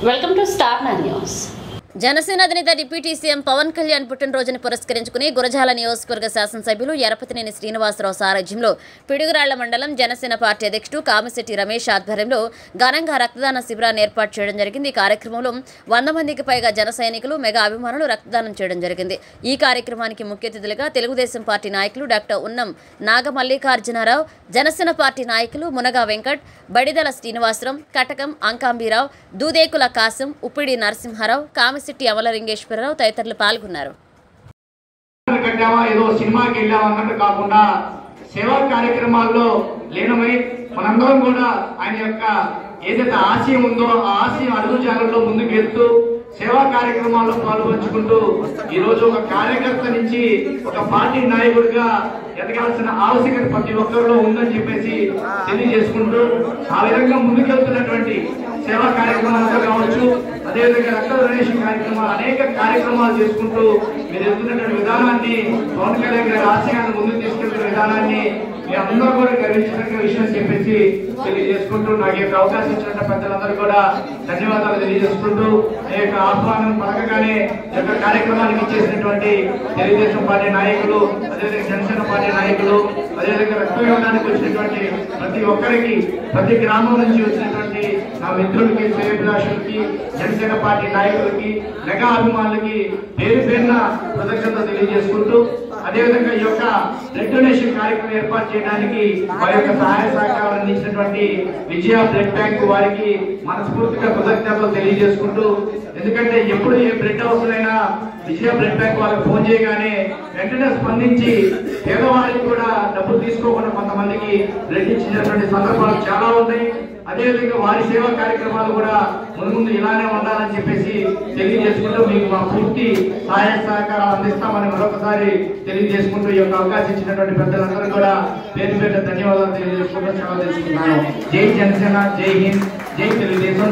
Welcome to star news. Janasena అధినేత deputy CM Pawan Kalyan పుట్టినరోజును పురస్కరించుకుని గురజాల నియోజకవర్గ శాసనసభ్యులు ఎరపతినేని శ్రీనివాసరావు సారథ్యంలో పిడుగురాళ్ల మండలం జనసేన పార్టీ అధ్యక్షుడు కామిశెట్టి రమేష్ ఆధ్వర్యంలో ఘనంగా రక్తదాన శిబిరాన్ని ఏర్పాటు చేయడం జరిగింది. ఈ కార్యక్రమంలో 100 మందికి పైగా జన సైనికులు, మెగా అభిమానులు రక్తదానం చేయడం జరిగింది. ఈ కార్యక్రమానికి ముఖ్య అతిథులుగా తెలుగుదేశం పార్టీ నాయకులు డాక్టర్ ఉన్నం నాగమల్లికార్జునరావు, జనసేన పార్టీ నాయకులు మునగా వెంకట్, బడిదల శ్రీనివాసరావు, కటకం అంకాంబీరావు, దూదేకుల కాసం, ఉప్పిడి నరసింహారావు, కామిశెట్టి అమలలింగేశ్వరరావు తదితరులు పాల్గొన్నారు. ఏదో సినిమాకి వెళ్ళాం అన్నట్టు కాకుండా సేవా కార్యక్రమాల్లో లీనమై మనందరం కూడా ఆయన యొక్క ఏదైతే ఆశయం ఉందో ఆ ఆశయం అడుగుజాడల్లో ముందుకు వెళ్తూ సేవా కార్యక్రమాల్లో పాల్పంచుకుంటూ ఈ రోజు ఒక కార్యకర్త నుంచి ఒక పార్టీ నాయకుడిగా ఎదగాల్సిన ఆవశ్యకత ప్రతి ఒక్కరిలో ఉందని చెప్పేసి తెలియజేసుకుంటూ ఆ విధంగా ముందుకెళ్తున్నటువంటి సేవా కార్యక్రమాలతో కావచ్చు, అదేవిధంగా రక్త డొనేషన్ కార్యక్రమాలు, అనేక కార్యక్రమాలు చేసుకుంటూ మీరు వెళ్తున్నటువంటి విధానాన్ని, పవన్ కళ్యాణ్ గారి ఆశయాన్ని ముందుకు తీసుకెళ్తున్న విధానాన్ని అందరూ కూడా గర్వించిన విషయం చెప్పేసి తెలియజేసుకుంటూ నాకు యొక్క అవకాశం ఇచ్చిన పెద్దలందరూ కూడా ధన్యవాదాలు తెలియజేసుకుంటూ ఈ యొక్క ఆహ్వానం పలకగానే ఈ యొక్క కార్యక్రమానికి ఇచ్చేసినటువంటి తెలుగుదేశం పార్టీ నాయకులు, అదేవిధంగా జనసేన పార్టీ నాయకులు, అదేవిధంగా రక్తం ఇవ్వడానికి వచ్చినటువంటి ప్రతి ఒక్కరికి, ప్రతి గ్రామం నుంచి వచ్చినటువంటి నా మిత్రులకి, శ్రేయభిలాషులకి, జనసేన పార్టీ నాయకులకి, మెగా అభిమానులకి పేరు పేరున కృతజ్ఞతలు తెలియజేసుకుంటూ అదేవిధంగా ఈ యొక్క బ్లడ్ డొనేషన్ కార్యక్రమం ఏర్పాటు చేయడానికి వారి యొక్క సహాయ సహకారాలు అందించినటువంటి విజయ బ్లడ్ బ్యాంక్ వారికి మనస్ఫూర్తిగా కృతజ్ఞతలు తెలియజేసుకుంటూ, ఎందుకంటే ఎప్పుడు ఏ బ్లడ్ అవసరమైనా విజయ బ్లడ్ బ్యాంక్ వాళ్ళకి ఫోన్ చేయగానే వెంటనే స్పందించి పేదవారికి కూడా డబ్బులు తీసుకోకుండా కొంతమందికి బ్లడ్ ఇచ్చినటువంటి సందర్భాలు చాలా ఉన్నాయి. అదేవిధంగా వారి సేవా కార్యక్రమాలు కూడా ముందు ఇలానే ఉండాలని చెప్పేసి తెలియజేసుకుంటూ మీకు మా పూర్తి సహాయ సహకారాలు అందిస్తామని మరొకసారి తెలియజేసుకుంటూ ఈ యొక్క అవకాశం ఇచ్చినటువంటి పెద్దలందరూ కూడా పేరు పేరు ధన్యవాదాలు తెలియజేసుకుంటూ సెలవు తీసుకుంటున్నాను. జై జనసేన, జై హింద్, జై తెలుగుదేశం.